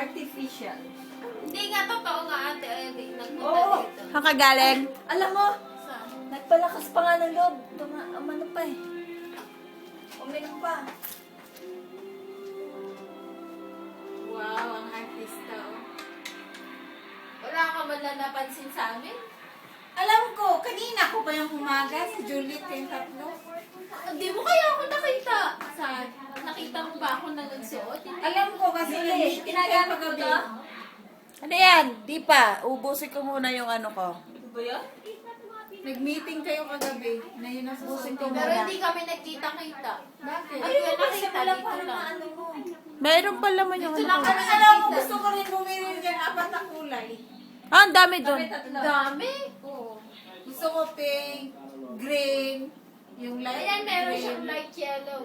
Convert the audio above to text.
Artificial. Hindi nga, totoo nga ate. Ay, nagpunta Oo. dito. Saan ka galing? Alam mo, Saan? nagpalakas pa nga ng loob. Umano pa eh. Uminom pa. Wow, ang artista. Oh. Wala ka man lang napansin sa amin? Alam ko, kanina ko pa yung umaga, si Juliet yung tatlo. Hindi mo kaya ako nakita. Saan? Nakita mo ba ako na nagsuot? Alam ko kasi Juliet, ginagamit mo to? Ano yan? Di pa. Ubusin ko muna yung ano ko. Ito ba yan? Nag-meeting kayo kagabi na yun ang susunod ko Pero muna. hindi kami nagkita-kita. Bakit? Ay, ko nakita Wala dito pa rin lang. na ano mo. Mayroon pa laman yung Dito ano lang ko. kami Alam mo, nakita. gusto ko rin bumili dyan, apat na kulay. Ah, ang dami doon. Kami tatlo. Dami. Oo. Gusto ko pink, green, yung light Ayan, meron green. siyang light yellow.